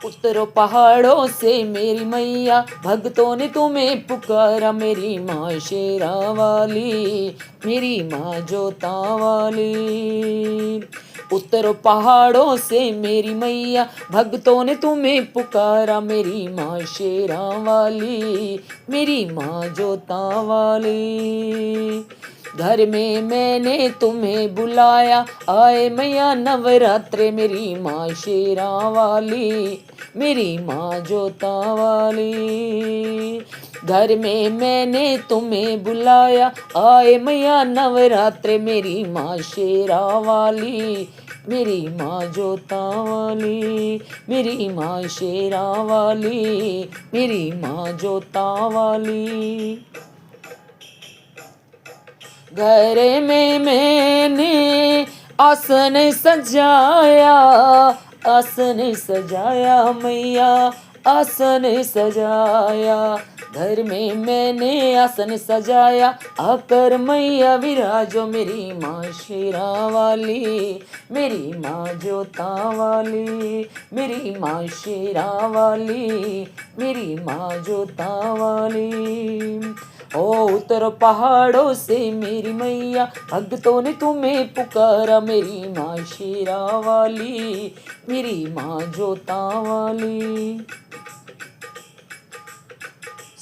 उतरो पहाड़ों से मेरी मैया, भक्तों ने तुम्हें पुकारा मेरी माँ शेरा वाली, मेरी माँ जोता वाली। उतरो पहाड़ों से मेरी मैया, भक्तों ने तुम्हें पुकारा मेरी माँ शेरा वाली, मेरी माँ जोता वाली। घर में मैंने तुम्हें बुलाया, आए मैया नवरात्रे मेरी माँ शेरा वाली, मेरी माँ जोता वाली। घर में मैंने तुम्हें बुलाया, आए मैया नवरात्रे मेरी माँ शेरा वाली, मेरी माँ जोता वाली, मेरी माँ शेरा वाली, मेरी माँ जोता वाली। घर में मैंने आसन सजाया, आसन सजाया मैया, आसन सजाया। घर में मैंने आसन सजाया, आकर मैया विराजो मेरी माँ शेरा वाली, मेरी माँ जोता वाली, मेरी माँ शेरा वाली, मेरी माँ जोता वाली। ओ उतरो पहाड़ों से मेरी मैया, भक्तों ने तुम्हें पुकारा मेरी माँ शेरा वाली, मेरी माँ जोता वाली।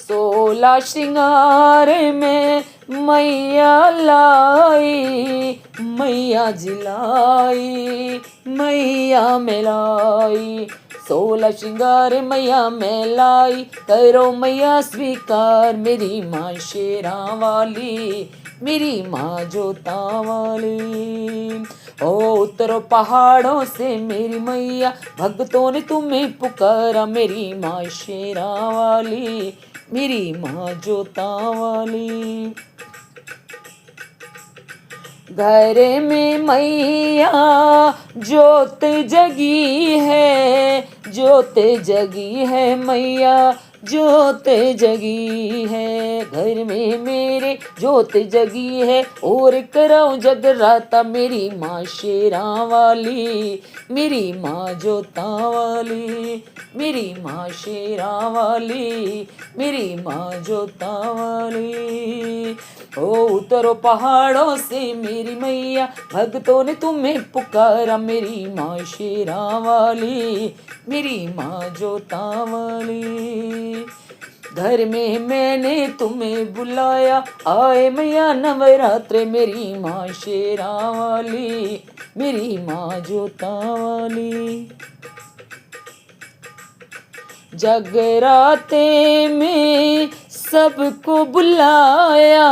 16 श्रृंगार में मैया लाई, मैया जिलाई, मैया मिलाई। 16 श्रृंगार मैया में लाई, करो मैया स्वीकार मेरी माँ शेरा वाली, मेरी माँ जोता वाली। ओ उतरो पहाड़ों से मेरी मैया, भक्तों ने तुम्हें पुकारा मेरी माँ शेरा वाली, मेरी माँ जोता वाली। घर में मैया जोत जगी है, जोत जगी है मैया, जोत जगी है। घर में मेरे जोत जगी है, और कराऊं जगराता मेरी माँ शेरा वाली, मेरी माँ जोता वाली, मेरी माँ शेरा वाली, मेरी माँ जोता वाली। ओ उतरो पहाड़ों से मेरी मैया, भक्तों ने तुम्हें पुकारा मेरी माँ शेरा वाली, मेरी माँ जोता वाली। घर में मैंने तुम्हें बुलाया, आए मैया नवरात्रे मेरी माँ शेरा वाली, मेरी माँ जोता वाली। जगराते में सबको बुलाया,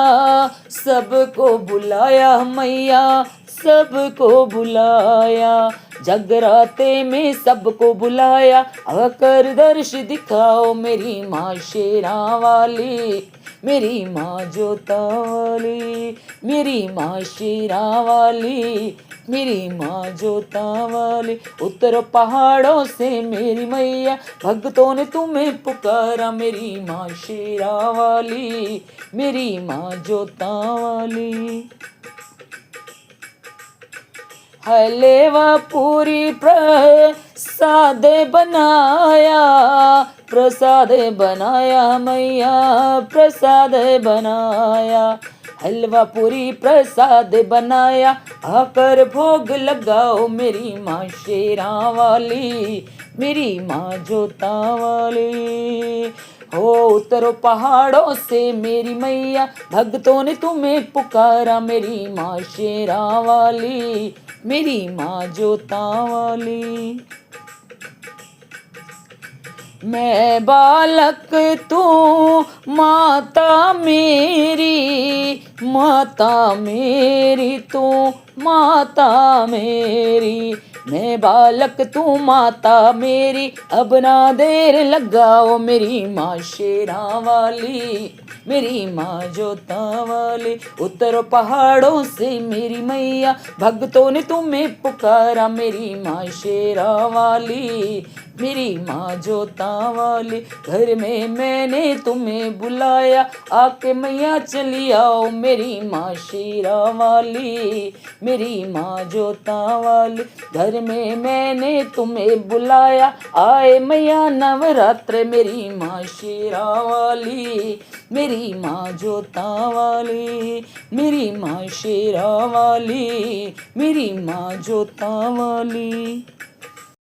सबको बुलाया मैया, सबको बुलाया। जगराते में सबको बुलाया, आकर दर्श दिखाओ मेरी माँ शेरा वाली, मेरी माँ जोता वाली, मेरी माँ शेरा वाली, मेरी माँ जोता वाली। उतरो पहाड़ों से मेरी मैया, भक्तों ने तुम्हें पुकारा मेरी माँ शेरा वाली, मेरी माँ जोता वाली। हलवा पूरी प्रसाद बनाया, प्रसाद बनाया मैया, प्रसाद बनाया। हलवा पूरी प्रसाद बनाया, आकर भोग लगाओ मेरी माँ शेरा वाली, मेरी माँ जोता वाली। हो उतरो पहाड़ों से मेरी मैया, भक्तों ने तुम्हें पुकारा मेरी माँ शेरा वाली, मेरी माँ जोता वाली। मैं बालक तू माता मेरी, माता मेरी तू माता मेरी। मैं बालक तू माता मेरी, अब ना देर लगाओ मेरी माँ शेरा वाली, मेरी माँ जोता वाली। उतरो पहाड़ों से मेरी मैया, भक्तों ने तुम्हें पुकारा मेरी माँ शेरा वाली, मेरी माँ जोता वाली। घर में मैंने तुम्हें बुलाया, आके मैया चली आओ मेरी माँ शेरा वाली, मेरी माँ जोता वाली। घर में मैंने तुम्हें बुलाया, आए मैया नवरात्र मेरी माँ शेरा वाली, मेरी माँ जोता वाली, मेरी माँ शेरा वाली, मेरी माँ जोता वाली।